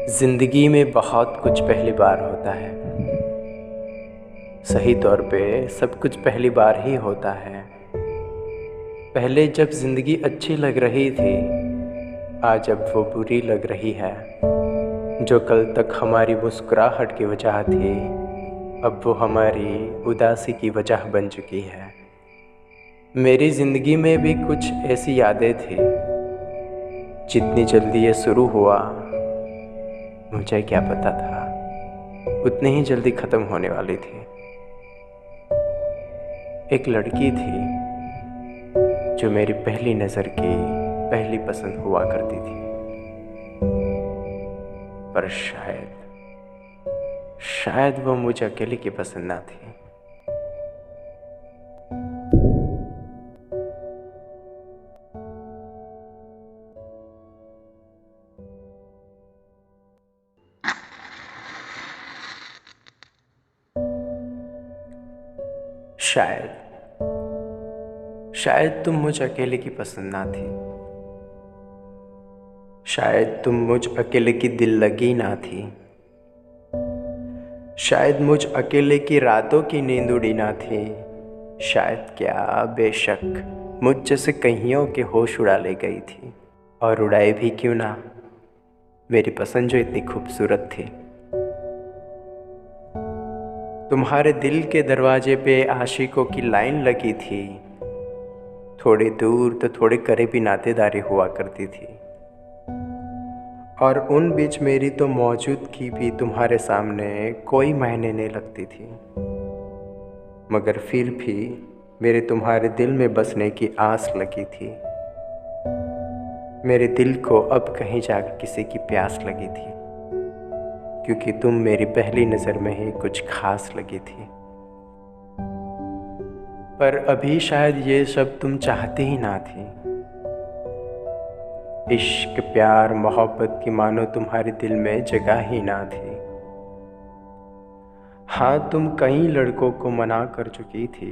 ज़िंदगी में बहुत कुछ पहली बार होता है। सही तौर पे सब कुछ पहली बार ही होता है। पहले जब ज़िंदगी अच्छी लग रही थी, आज अब वो बुरी लग रही है। जो कल तक हमारी मुस्कुराहट की वजह थी, अब वो हमारी उदासी की वजह बन चुकी है। मेरी ज़िंदगी में भी कुछ ऐसी यादें थी। जितनी जल्दी ये शुरू हुआ, मुझे क्या पता था उतनी ही जल्दी ख़त्म होने वाली थी। एक लड़की थी जो मेरी पहली नज़र की पहली पसंद हुआ करती थी, पर शायद वो मुझे अकेले की पसंद ना थी। शायद तुम मुझ अकेले की पसंद ना थी। शायद तुम मुझ अकेले की दिल लगी ना थी। शायद मुझ अकेले की रातों की नींद उड़ी ना थी। शायद क्या, बेशक मुझ जैसे कईयों के होश उड़ा ले गई थी। और उड़ाए भी क्यों ना, मेरी पसंद जो इतनी खूबसूरत थी। तुम्हारे दिल के दरवाजे पे आशिकों की लाइन लगी थी। थोड़ी दूर तो थोड़े करीबी नातेदारी हुआ करती थी। और उन बीच मेरी तो मौजूदगी भी तुम्हारे सामने कोई मायने नहीं लगती थी। मगर फिर भी मेरे तुम्हारे दिल में बसने की आस लगी थी। मेरे दिल को अब कहीं जाकर किसी की प्यास लगी थी, क्योंकि तुम मेरी पहली नज़र में ही कुछ खास लगी थी। पर अभी शायद ये सब तुम चाहती ही ना थी। इश्क, प्यार, मोहब्बत की मानो तुम्हारे दिल में जगह ही ना थी। हाँ, तुम कई लड़कों को मना कर चुकी थी,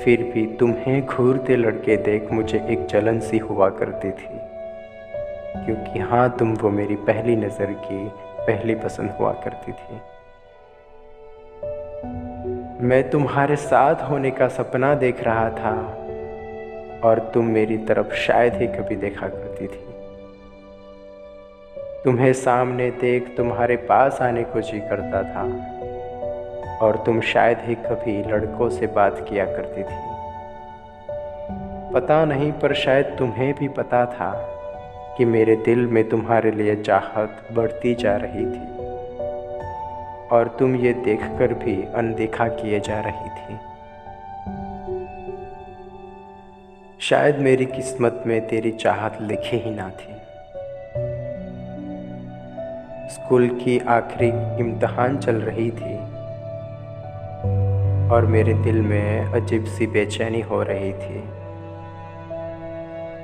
फिर भी तुम्हें घूरते लड़के देख मुझे एक जलन सी हुआ करती थी। क्योंकि हाँ, तुम वो मेरी पहली नज़र की पहली पसंद हुआ करती थी। मैं तुम्हारे साथ होने का सपना देख रहा था, और तुम मेरी तरफ शायद ही कभी देखा करती थी। तुम्हें सामने देख तुम्हारे पास आने को जी करता था, और तुम शायद ही कभी लड़कों से बात किया करती थी। पता नहीं, पर शायद तुम्हें भी पता था कि मेरे दिल में तुम्हारे लिए चाहत बढ़ती जा रही थी, और तुम ये देखकर भी अनदेखा किए जा रही थी। शायद मेरी किस्मत में तेरी चाहत लिखी ही ना थी। स्कूल की आखिरी इम्तिहान चल रही थी, और मेरे दिल में अजीब सी बेचैनी हो रही थी।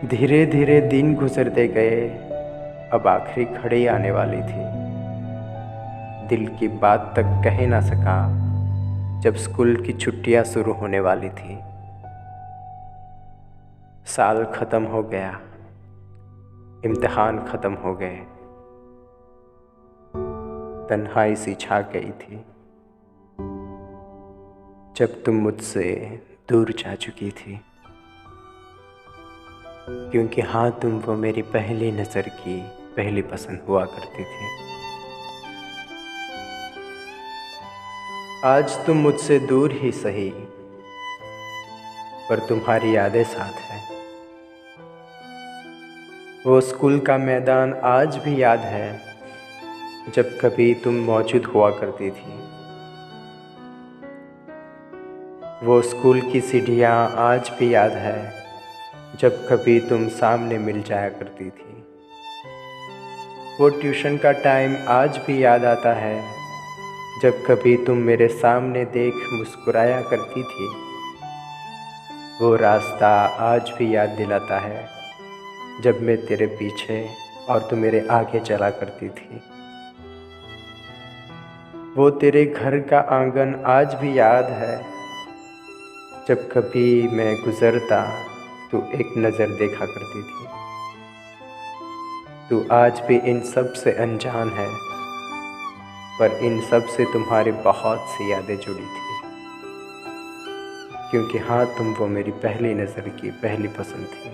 धीरे धीरे दिन गुजरते गए, अब आखिरी घड़ी आने वाली थी। दिल की बात तक कह ना सका जब स्कूल की छुट्टियां शुरू होने वाली थी। साल ख़त्म हो गया, इम्तिहान ख़त्म हो गए, तन्हाई सी छा गई थी जब तुम मुझसे दूर जा चुकी थी। क्योंकि हाँ, तुम वो मेरी पहली नज़र की पहली पसंद हुआ करती थी। आज तुम मुझसे दूर ही सही, पर तुम्हारी यादें साथ हैं। वो स्कूल का मैदान आज भी याद है, जब कभी तुम मौजूद हुआ करती थी। वो स्कूल की सीढ़ियाँ आज भी याद है, जब कभी तुम सामने मिल जाया करती थी। वो ट्यूशन का टाइम आज भी याद आता है, जब कभी तुम मेरे सामने देख मुस्कुराया करती थी। वो रास्ता आज भी याद दिलाता है, जब मैं तेरे पीछे और तू मेरे आगे चला करती थी। वो तेरे घर का आंगन आज भी याद है, जब कभी मैं गुज़रता तो एक नज़र देखा करती थी। तू आज भी इन सब से अनजान है, पर इन सब से तुम्हारी बहुत सी यादें जुड़ी थी। क्योंकि हाँ, तुम वो मेरी पहली नज़र की पहली पसंद थी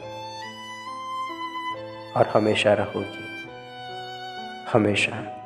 और हमेशा रहोगी, हमेशा।